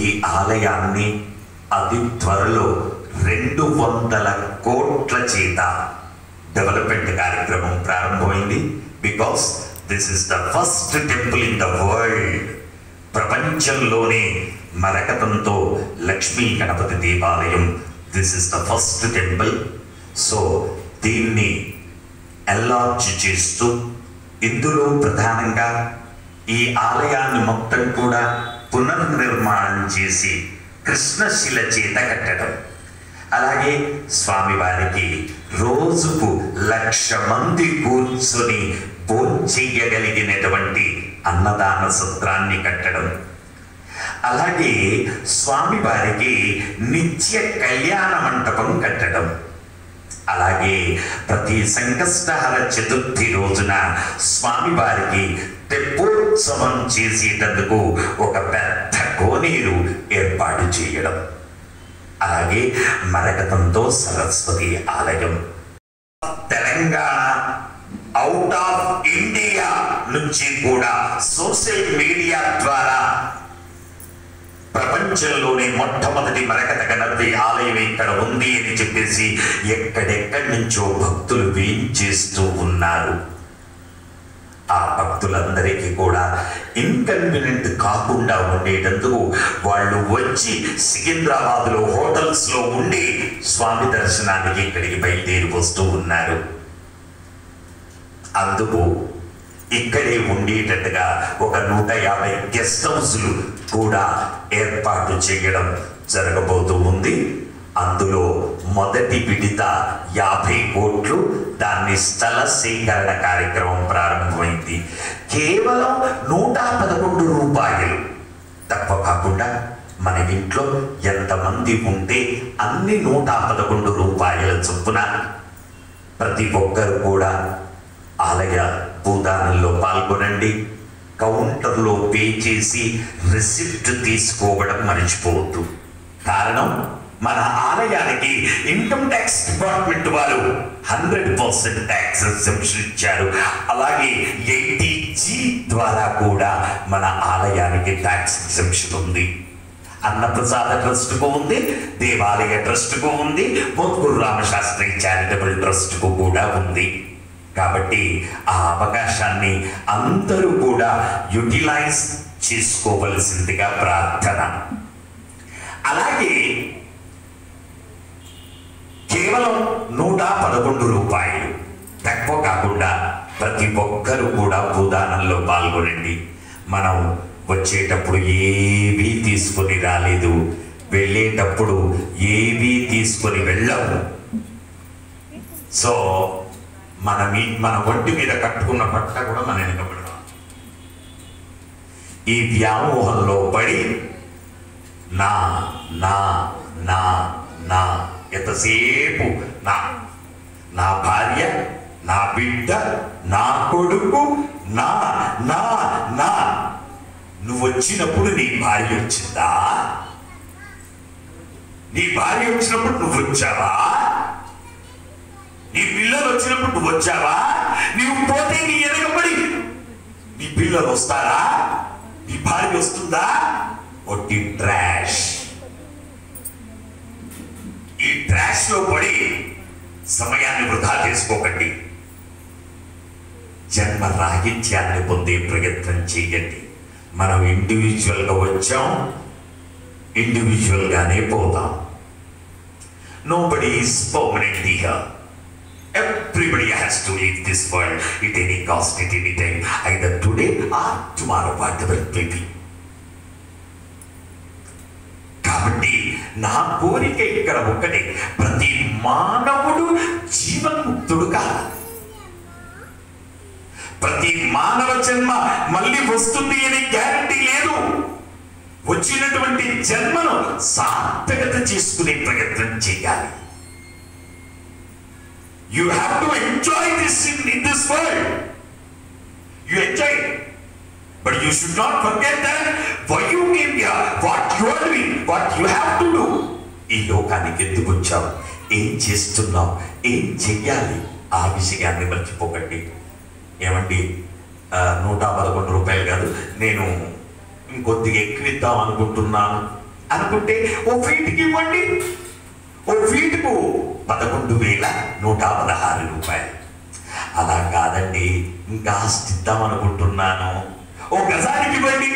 ఈ ఆలయాన్ని అతి త్వరలో 200 కోట్ల చేత డెవలప్మెంట్ కార్యక్రమం ప్రారంభమైంది. Because this is the first temple in the world. ప్రపంచంలోనే మరకతంతో లక్ష్మీ గణపతి దేవాలయం. This is the first temple. So దీన్ని ఎన్లార్జ్ చేస్తూ ఇందులో ప్రధానంగా ఈ ఆలయాన్ని మొత్తం కూడా పునర్నిర్మాణం చేసి కృష్ణశిల చేత కట్టడం, అలాగే స్వామివారికి రోజుకు 1,00,000 మంది కూర్చొని భోంచెయ్యగలిగినటువంటి అన్నదాన సత్రాన్ని కట్టడం, అలాగే స్వామివారికి నిత్య కళ్యాణ మంటపం కట్టడం, అలాగే ప్రతి సంకష్టహర చతుర్థి రోజున స్వామివారికి తెప్పోత్సవం చేసేటందుకు ఒక పెద్ద కోనేరు ఏర్పాటు చేయడం, అలాగే మరకతంతో సరస్వతి ఆలయం. తెలంగాణ, అవుట్ ఆఫ్ ఇండియా నుంచి కూడా సోషల్ మీడియా ద్వారా ప్రపంచంలోనే మొట్టమొదటి మరకత గణపతి ఆలయం ఇక్కడ ఉంది అని చెప్పేసి ఎక్కడెక్కడి నుంచో భక్తులు వేయించేస్తూ ఉన్నారు. ఆ భక్తులందరికీ కూడా ఇన్కన్వీనియంట్ కాకుండా ఉండేటందుకు వాళ్ళు వచ్చి సికింద్రాబాద్లో హోటల్స్లో ఉండి స్వామి దర్శనానికి ఇక్కడికి బయలుదేరి వస్తూ ఉన్నారు. అందుకు ఇక్కడే ఉండేటట్టుగా ఒక 150 గెస్ట్ హౌస్లు కూడా ఏర్పాటు చేయడం జరగబోతూ ఉంది. అందులో మొదటి విడత 50 కోట్లు, దాన్ని స్థల సేకరణ కార్యక్రమం ప్రారంభమైంది. కేవలం 111 రూపాయలు తక్కువ కాకుండా మన ఇంట్లో ఎంతమంది ఉంటే అన్ని 111 రూపాయల చొప్పున ప్రతి ఒక్కరు కూడా ఆలయ భూదానంలో పాల్గొనండి. కౌంటర్లో పే చేసి రిసిప్ట్ తీసుకోవడం మర్చిపోవద్దు. కారణం, మన ఆలయానికి ఇన్కమ్ ట్యాక్స్ డిపార్ట్మెంట్ వారు 100% ట్యాక్స్ ఎగ్జంప్షన్ ఇచ్చారు. అలాగే 80G ద్వారా కూడా మన ఆలయానికి ట్యాక్స్ ఎగ్జంప్షన్ ఉంది. అన్నప్రసాద ట్రస్ట్కు ఉంది, దేవాలయ ట్రస్ట్కు ఉంది, మోత్కూరు రామశాస్త్రి చారిటబుల్ ట్రస్ట్కు కూడా ఉంది. కాబట్టి ఆ అవకాశాన్ని అందరూ కూడా యూటిలైజ్ చేసుకోవలసిందిగా ప్రార్థన. అలాగే కేవలం 111 రూపాయలు తక్కువ కాకుండా ప్రతి ఒక్కరూ కూడా భూదానంలో పాల్గొనండి. మనం వచ్చేటప్పుడు ఏవీ తీసుకొని రాలేదు, వెళ్ళేటప్పుడు ఏవీ తీసుకొని వెళ్ళము. సో మన ఒంటి మీద కట్టుకున్న బట్ట కూడా మన వెనకబడతాం. ఈ వ్యామోహంలో పడి నా నా నా నా ఎంతసేపు నా భార్య, నా బిడ్డ, నా కొడుకు, నా నా నా నువ్వు వచ్చినప్పుడు నీ భార్య వచ్చిందా? నీ భార్య వచ్చినప్పుడు నువ్వు వచ్చావా? నీ పిల్లలు వచ్చినప్పుడు నువ్వు వచ్చావా? నీవు పోతే నీ ఎనకబడి నీ పిల్లలు వస్తారా? నీ భార్య వస్తుందా? ఒట్టి ట్రాష్. ఈ ట్రాష్ లో పడి సమయాన్ని వృధా చేసుకోకండి. జన్మ రాహిత్యాన్ని పొందే ప్రయత్నం చేయండి. మనం ఇండివిజువల్గా వచ్చాం, ఇండివిజువల్గానే పోతాం. Nobody is permanent here. Everybody has to leave this world at any cost, at any time, either today or tomorrow, whatever it may be. కాబట్టి నా కోరిక ఇక్కడ ఒక్కటే, ప్రతి మానవుడు జీవన్ముక్తుడు కాదు. ప్రతి మానవ జన్మ మళ్ళీ వస్తుంది అనే గ్యారంటీ లేదు. వచ్చినటువంటి జన్మను సార్థకత చేసుకునే ప్రయత్నం చేయాలి. You have to enjoy this in this world. You enjoy it. But you should not forget that why you came here, what you are doing, what you have to do. ఈ లోకానికి ఎందుకు వచ్చావు, ఏం చేస్తున్నావు, ఏం చెయ్యాలి, ఆ విషయాన్ని మర్చిపోకండి. ఏమండి, 111 రూపాయలు కాదు, నేను ఇంకొద్దిగా ఎక్కువ ఇద్దాం అనుకుంటున్నాను అనుకుంటే ఓ ఫీట్కి ఇవ్వండి. ఓ ఫీటుకు 11,116 రూపాయలు. అలా కాదండి, ఇంకా ఇద్దాం అనుకుంటున్నాను, ఓ గజానికి ఇవ్వండి.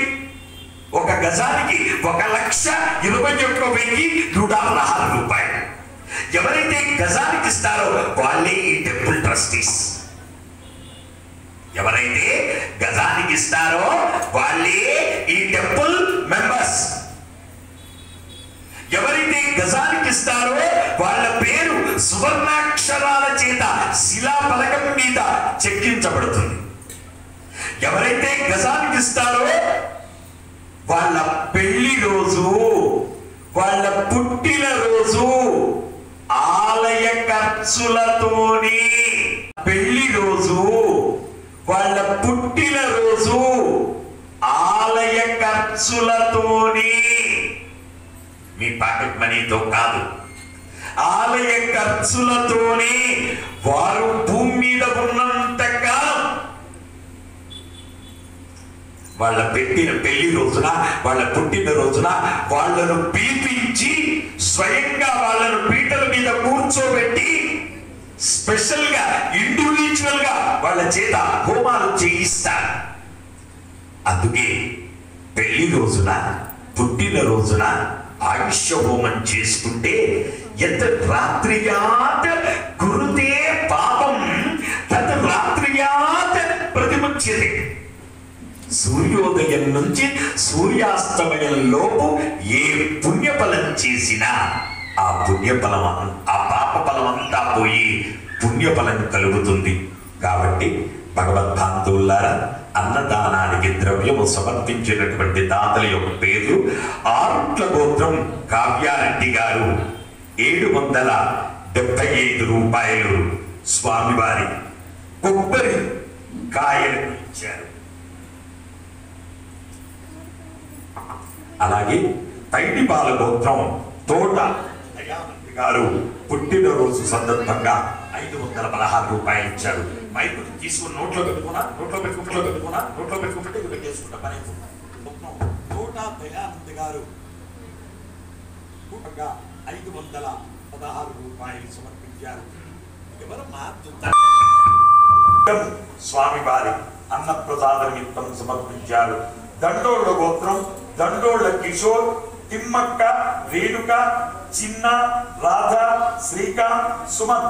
ఒక గజానికి 1,21,116 రూపాయలు. ఎవరైతే గజానికి ఇస్తారో వాళ్ళే ఈ టెంపుల్ ట్రస్టీస్. ఎవరైతే గజానికి ఇస్తారో వాళ్ళే ఈ టెంపుల్ మెంబర్స్. ఎవరైతే గజానికి ఇస్తారో వాళ్ళ పేరు సువర్ణాక్షరాల చేత శిలా పలకం మీద చెక్కించబడుతుంది. ఎవరైతే గజానికి ఇస్తారో వాళ్ళ పెళ్లి రోజు, వాళ్ళ పుట్టిన రోజు ఆలయ ఖర్చులతోని, పెళ్లి రోజు వాళ్ళ పుట్టిన రోజు ఆలయ ఖర్చులతోని, మీ పాకెట్ మనీతో కాదు, ఆలయ ఖర్చులతోని వారు భూమి మీద ఉన్నంతగా వాళ్ళ పెట్టిన పెళ్లి రోజున, వాళ్ళ పుట్టిన రోజున వాళ్ళను పిలిపించి స్వయంగా వాళ్ళను పీటల మీద కూర్చోబెట్టి స్పెషల్ గా ఇండివిజువల్ గా వాళ్ళ చేత హోమాలు చేయిస్తారు. అందుకే పెళ్లి రోజున, పుట్టిన రోజున ఆయుష్య హోమం చేసుకుంటే ఎంత రాత్రియాత్ కురుతే పాపం తత్ రాత్రియాత్ ప్రతిముచ్యతే. సూర్యోదయం నుంచి సూర్యాస్తమయం లోపు ఏ పుణ్యఫలం చేసినా ఆ పుణ్యఫలం, ఆ పాప ఫలం అంతా పోయి పుణ్యఫలం కలుగుతుంది. కాబట్టి భగవద్భాంతులారా, అన్నదానానికి ద్రవ్యము సమర్పించినటువంటి దాతల యొక్క పేర్లు: ఆరుట్ల గోత్రం కావ్యారెడ్డి గారు 775 రూపాయలు స్వామివారి కొబ్బరి కాయలు ఇచ్చారు. అలాగే పైడిపాల గోత్రం తోట దయానంద్ గారు పుట్టినరోజు సందర్భంగా 516 రూపాయలు ఇచ్చారు. మైకు తీసుకుని నోట్లో పెట్టుకున్నా, నోట్లో పెట్టుకుంటే చేసుకుంటా పని. తోట దయానంద్ గారు 516 రూపాయలు సమర్పించారు. స్వామివారి అన్నప్రసాద నిమిత్తం సమర్పించారు. దండోళ్ళ గోత్రం దండోళ్ళ కిషోర్, తిమ్మక్క, రేణుక, చిన్న, రాధ, శ్రీకాంత్, సుమన్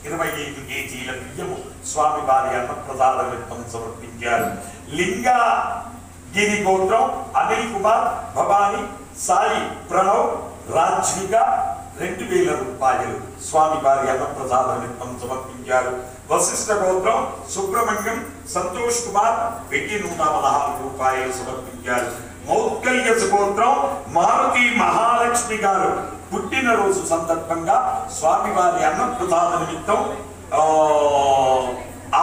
25 కేజీల బియ్యము స్వామివారి అన్నప్రసాద నిమిత్తం సమర్పించారు. లింగగిరి గోత్రం అనిల్ కుమార్, భవాని, సాయి, ప్రణవ్, రాజ్విక 2000 రూపాయలు స్వామివారి అన్నప్రసాద నిమిత్తం సమర్పించారు. వశిష్ఠ గోత్రం సుబ్రహ్మణ్యం, సంతోష్ కుమార్ 1116 రూపాయలు సమర్పించారు. మౌద్గల్య గోత్రం మారుతి మహాలక్ష్మి గారు పుట్టినరోజు సందర్భంగా స్వామివారి అన్నప్రసాద నిమిత్తం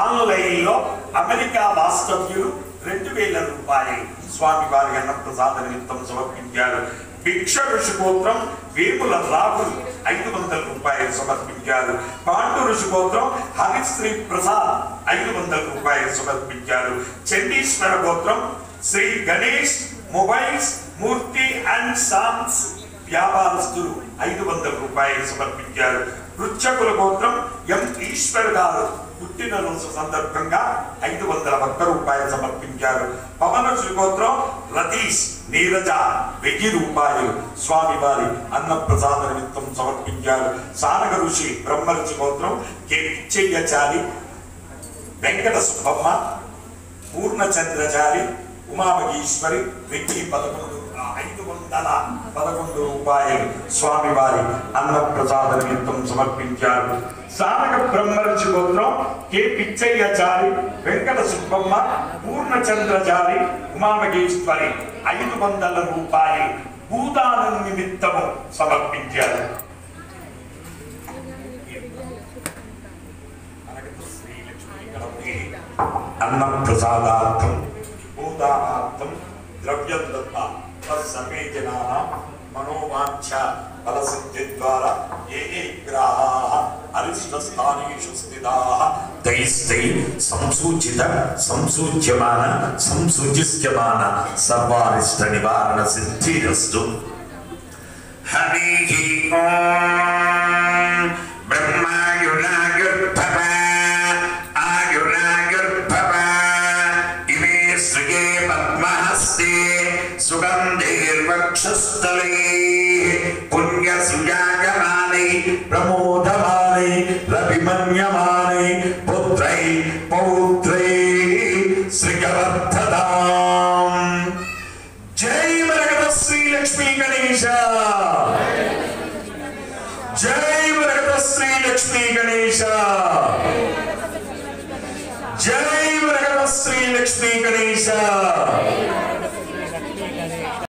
ఆన్లైన్ లో అమెరికా వాస్తవ్యులు 2000 రూపాయలు స్వామివారి అన్నప్రసాద నిమిత్తం సమర్పించారు. భిక్ష ఋషి గోత్రం వేముల రాహుల్ 500 రూపాయలు సమర్పించారు. పాండు ఋషి గోత్రం హరిశ్రీ ప్రసాద్ 500 రూపాయలు సమర్పించారు. చండీశ్వర గోత్రం Shri Ganesh mobiles Murthy and sons వ్యాపారస్తులు 500 రూపాయలు సమర్పించారు. వృక్షకుల గోత్రం ఎం ఈశ్వర్ గారు పుట్టినరోజు సందర్భంగా 501 రూపాయలు సమర్పించారు. పవన ఋషి గోత్రం రతీష్, నీరజ 1000 రూపాయలు స్వామివారి అన్నప్రసాద నిమిత్తం సమర్పించారు. సానగ ఋషి బ్రహ్మ ఋషి గోత్రం కె పిచ్చయ్యచారి, వెంకట సుబ్బమ్మ, పూర్ణచంద్రచారి, ఉమామగీశ్వరి 511 రూపాయలు స్వామివారి అన్నప్రసాద నిమిత్తం సమర్పించారు. సానక బ్రహ్మర్షి గోత్రం కె పిచ్చయ్యచారి, వెంకట సుబ్బమ్మ, పూర్ణచంద్రచారి, ఉమామగేశ్వరి 500 రూపాయలు భూదానం నిమిత్తము సమర్పించారు. అన్నప్రసాదార్థం భూదానార్థం ద్రవ్యం దత్త సర్వే జనానాం మనోవాంఛ ఫలసిద్ధి ద్వారా ఏ గ్రాహాః అరిష్టస్థానేషు స్థితాః తైస్తై సంసూచిత సంసూచ్యమాన సంసూచిస్యమాన సర్వారిష్ట నివారణ సిద్ధిరస్తు. హరి ఓం. బ్రహ్మాయురాయుర్భవ ఆయురాయుర్భవ ఇమే శ్రియే పద్మహస్తే సుగంధైర్వక్షస్థలే పుణ్యసుయాయమానై ప్రమోదమానై రవిమన్యమానై పుత్రై పౌత్రై శ్రీవర్ధదాం. జై మరకత శ్రీ లక్ష్మీ గణేశ. జై మరకత శ్రీ లక్ష్మీ గణేశ. జై మరకత శ్రీ లక్ష్మీ గణేశ.